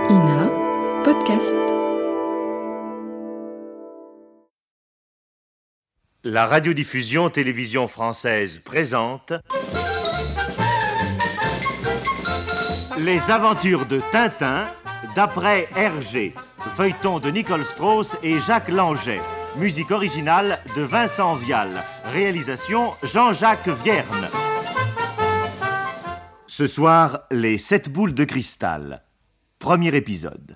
INA Podcast. La radiodiffusion télévision française présente Les aventures de Tintin d'après Hergé, feuilleton de Nicole Strauss et Jacques Langeais, musique originale de Vincent Vial, réalisation Jean-Jacques Vierne. Ce soir, les 7 boules de cristal. Premier épisode.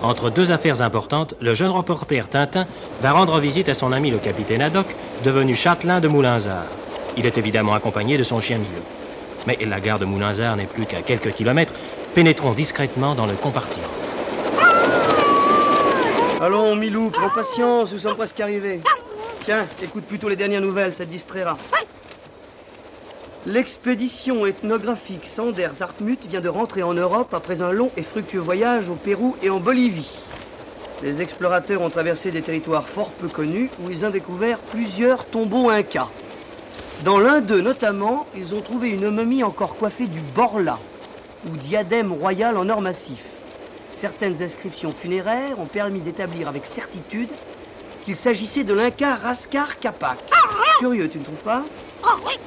Entre deux affaires importantes, le jeune reporter Tintin va rendre visite à son ami le capitaine Haddock, devenu châtelain de Moulinsart. Il est évidemment accompagné de son chien Milou. Mais la gare de Moulinsart n'est plus qu'à quelques kilomètres. Pénétrons discrètement dans le compartiment. Allons, Milou, prends patience, nous sommes presque arrivés. Tiens, écoute plutôt les dernières nouvelles, ça te distraira. L'expédition ethnographique Sanders-Hartmut vient de rentrer en Europe après un long et fructueux voyage au Pérou et en Bolivie. Les explorateurs ont traversé des territoires fort peu connus où ils ont découvert plusieurs tombeaux incas. Dans l'un d'eux notamment, ils ont trouvé une momie encore coiffée du borla, ou diadème royal en or massif. Certaines inscriptions funéraires ont permis d'établir avec certitude qu'il s'agissait de l'Inca Raskar Capac. Curieux, tu ne trouves pas ?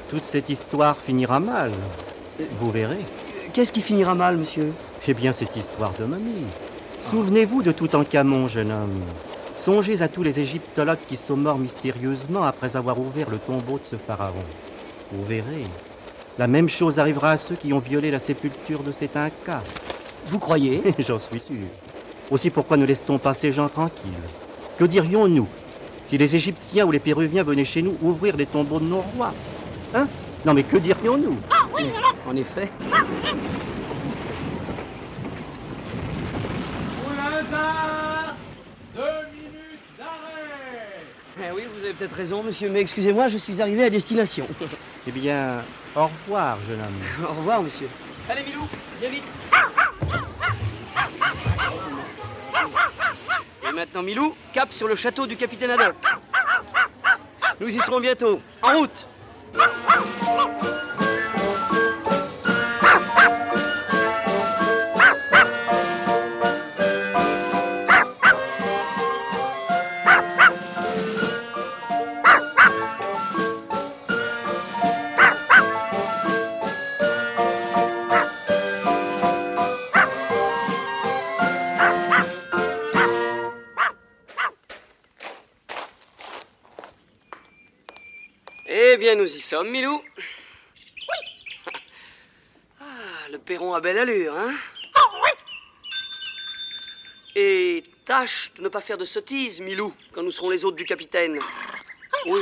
Toute cette histoire finira mal. Vous verrez. Qu'est-ce qui finira mal, monsieur ? Eh bien, cette histoire de momie. Souvenez-vous de Toutankhamon, jeune homme. Songez à tous les égyptologues qui sont morts mystérieusement après avoir ouvert le tombeau de ce pharaon. Vous verrez. La même chose arrivera à ceux qui ont violé la sépulture de cet Inca. Vous croyez ? J'en suis sûr. Aussi, pourquoi ne laisse-t-on pas ces gens tranquilles ? Que dirions-nous si les Égyptiens ou les Péruviens venaient chez nous ouvrir les tombeaux de nos rois ? Hein ? Non, mais que dirions-nous ? En effet. Moulinsart, 2 minutes d'arrêt. Oui, vous avez peut-être raison, monsieur, mais excusez-moi, je suis arrivé à destination. Eh bien, au revoir, jeune homme. Au revoir, monsieur. Allez, Milou, viens vite. Et maintenant, Milou, cap sur le château du capitaine Haddock. Nous y serons bientôt. En route. Eh bien, nous y sommes, Milou. Oui. Ah, le perron a belle allure, hein ? Oui. Et tâche de ne pas faire de sottises, Milou, quand nous serons les hôtes du capitaine. Oui,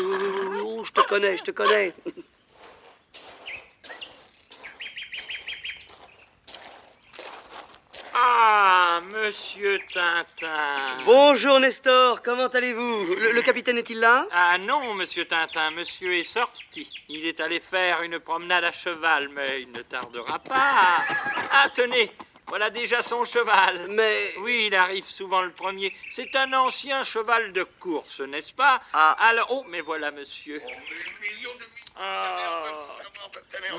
je te connais. Ah, monsieur Tintin. Bonjour, Nestor, comment allez-vous ? Le capitaine est-il là ? Ah non, monsieur Tintin, monsieur est sorti. Il est allé faire une promenade à cheval, mais il ne tardera pas. Ah, tenez, voilà déjà son cheval. Mais... Oui, il arrive souvent le premier. C'est un ancien cheval de course, n'est-ce pas ? Ah. Alors, oh, mais voilà, monsieur.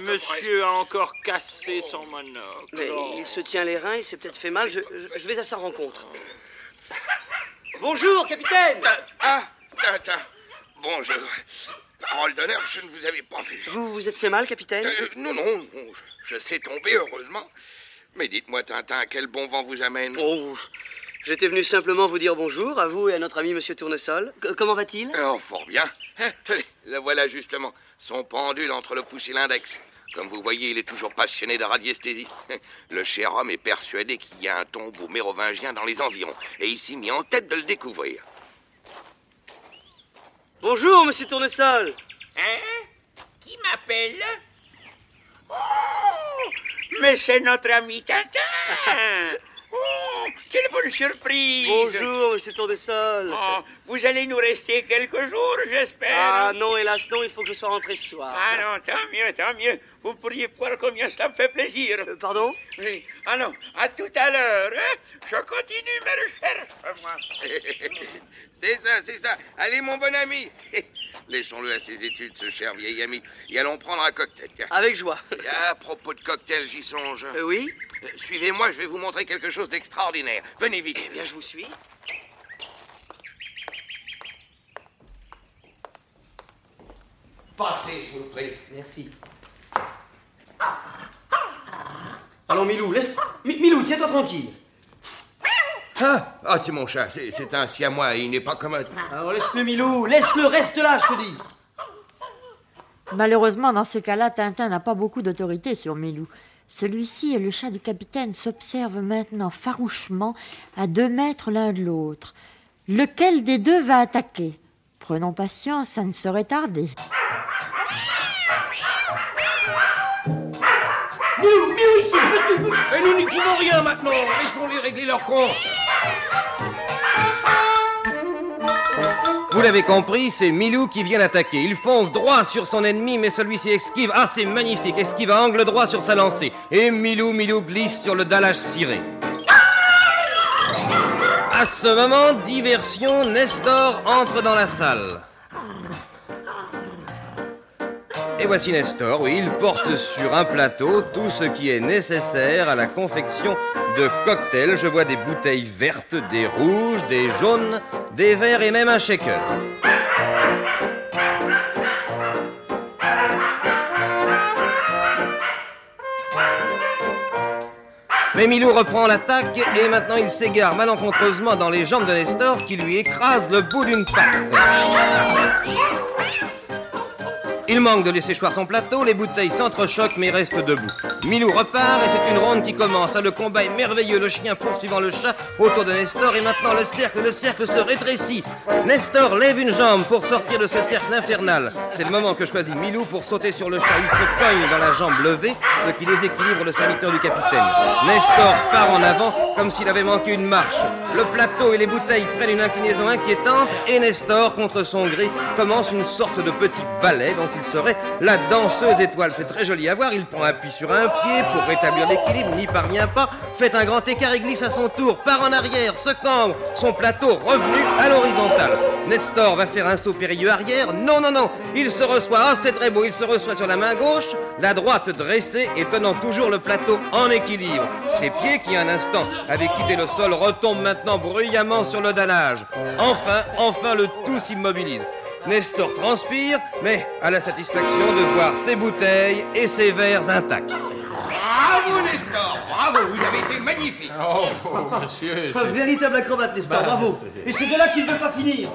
Monsieur a encore cassé son monocle. Mais il se tient les reins, il s'est peut-être fait mal. Je vais à sa rencontre. Bonjour, capitaine. Tintin. Bonjour. Parole d'honneur, je ne vous avais pas vu. Vous vous êtes fait mal, capitaine ? Non, je sais tomber, heureusement. Mais dites-moi, Tintin, quel bon vent vous amène ? Oh, j'étais venu simplement vous dire bonjour, à vous et à notre ami Monsieur Tournesol. Comment va-t-il ? Oh, fort bien. Tenez, le voilà justement, son pendule entre le pouce et l'index. Comme vous voyez, il est toujours passionné de radiesthésie. Le cher homme est persuadé qu'il y a un tombeau mérovingien dans les environs, et il s'est mis en tête de le découvrir. Bonjour, Monsieur Tournesol. Hein ? Qui m'appelle ? Oh, mais c'est notre ami Tintin. Oh, quelle bonne surprise. Bonjour, monsieur Tournesol. Oh, vous allez nous rester quelques jours, j'espère. Ah non, hélas non, il faut que je sois rentré ce soir. Ah non, tant mieux, tant mieux. Vous pourriez voir combien cela me fait plaisir. Pardon? Oui. Ah non, à tout à l'heure. Hein? Je continue mes recherches, moi. C'est ça. Allez, mon bon ami. Laissons-le à ses études, ce cher vieil ami. Et allons prendre un cocktail. Tiens. Avec joie. Et à propos de cocktail, j'y songe. Oui? Suivez-moi, je vais vous montrer quelque chose d'extraordinaire. Venez vite. Eh bien, je vous suis. Passez, je vous le prie. Merci. Allons, Milou, Milou, tiens-toi tranquille. Ah, c'est mon chat. C'est un siamois et il n'est pas commode. Alors, laisse-le, Milou. Laisse-le, reste là, je te dis. Malheureusement, dans ce cas-là, Tintin n'a pas beaucoup d'autorité sur Milou. Celui-ci et le chat du capitaine s'observent maintenant farouchement à 2 mètres l'un de l'autre. Lequel des deux va attaquer? Prenons patience, ça ne saurait tarder. Milou, ici, veux-tu... Et nous n'y pouvons rien maintenant. Laissons-les régler leur compte. Vous l'avez compris, c'est Milou qui vient d'attaquer. Il fonce droit sur son ennemi, mais celui-ci esquive. Ah, c'est magnifique, esquive à angle droit sur sa lancée. Et Milou glisse sur le dallage ciré. À ce moment, diversion, Nestor entre dans la salle. Et voici Nestor, oui, il porte sur un plateau tout ce qui est nécessaire à la confection de cocktails. Je vois des bouteilles vertes, des rouges, des jaunes, des verts et même un shaker. Mais Milou reprend l'attaque et maintenant il s'égare malencontreusement dans les jambes de Nestor qui lui écrase le bout d'une patte. Il manque de laisser choir son plateau, les bouteilles s'entrechoquent mais restent debout. Milou repart et c'est une ronde qui commence. Le combat est merveilleux, le chien poursuivant le chat autour de Nestor et maintenant le cercle se rétrécit. Nestor lève une jambe pour sortir de ce cercle infernal. C'est le moment que choisit Milou pour sauter sur le chat. Il se cogne dans la jambe levée, ce qui déséquilibre le serviteur du capitaine. Nestor part en avant comme s'il avait manqué une marche. Le plateau et les bouteilles prennent une inclinaison inquiétante et Nestor, contre son gré, commence une sorte de petit ballet dont il serait la danseuse étoile. C'est très joli à voir. Il prend appui sur un pied pour rétablir l'équilibre, n'y parvient pas, fait un grand écart et glisse à son tour, part en arrière, se cambre, son plateau revenu à l'horizontale. Nestor va faire un saut périlleux arrière. Non, il se reçoit, ah c'est très beau, il se reçoit sur la main gauche, la droite dressée et tenant toujours le plateau en équilibre. Ses pieds qui un instant avaient quitté le sol retombent maintenant bruyamment sur le dallage. Enfin le tout s'immobilise. Nestor transpire, mais a la satisfaction de voir ses bouteilles et ses verres intacts. Bravo, Nestor! Bravo, vous avez été magnifique! Oh, monsieur... Un véritable acrobate, Nestor, bravo. Et c'est de là qu'il ne veut pas finir.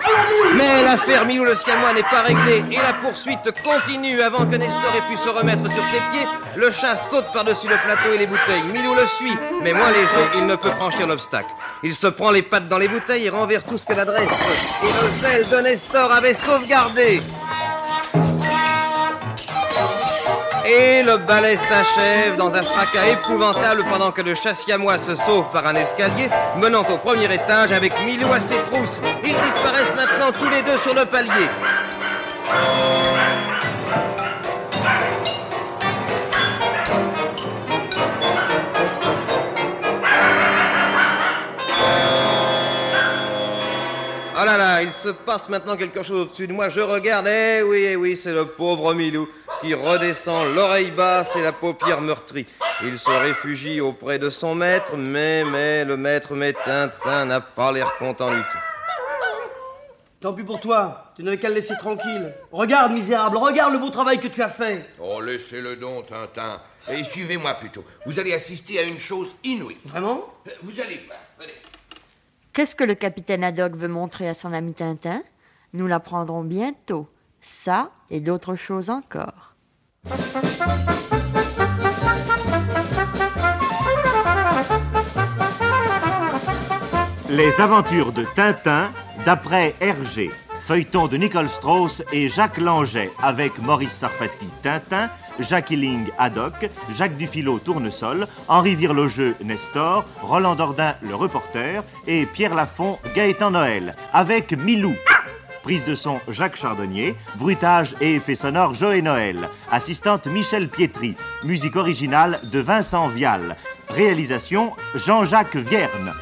Mais l'affaire Milou le siamois n'est pas réglée et la poursuite continue. Avant que Nestor ait pu se remettre sur ses pieds, le chat saute par-dessus le plateau et les bouteilles. Milou le suit, mais moins léger, il ne peut franchir l'obstacle. Il se prend les pattes dans les bouteilles et renverse tout ce qu'elle adresse. Et le sel de Nestor avait sauvegardé. Et le ballet s'achève dans un fracas épouvantable pendant que le chat siamois se sauve par un escalier menant au premier étage avec Milou à ses trousses. Ils disparaissent maintenant tous les deux sur le palier. Oh là là, il se passe maintenant quelque chose au-dessus de moi. Je regarde, eh oui, c'est le pauvre Milou qui redescend l'oreille basse et la paupière meurtrie. Il se réfugie auprès de son maître, mais le maître Tintin n'a pas l'air content du tout. Tant pis pour toi, tu n'avais qu'à le laisser tranquille. Regarde, misérable, regarde le beau travail que tu as fait. Oh, laissez-le donc, Tintin. Et suivez-moi plutôt. Vous allez assister à une chose inouïe. Vraiment? Vous allez voir. Venez. Qu'est-ce que le capitaine Haddock veut montrer à son ami Tintin? Nous l'apprendrons bientôt. Ça et d'autres choses encore. Les aventures de Tintin, d'après Hergé. Feuilleton de Nicole Strauss et Jacques Langeais, avec Maurice Sarfati Tintin, Jacques Illing, Haddock, Jacques Dufilot, Tournesol, Henri Virlogeux, Nestor, Roland Dordain, le reporter, et Pierre Lafont, Gaëtan Noël, avec Milou. Prise de son Jacques Chardonnier, bruitage et effets sonores Joé Noël, assistante Michel Pietri, musique originale de Vincent Vial, réalisation Jean-Jacques Vierne.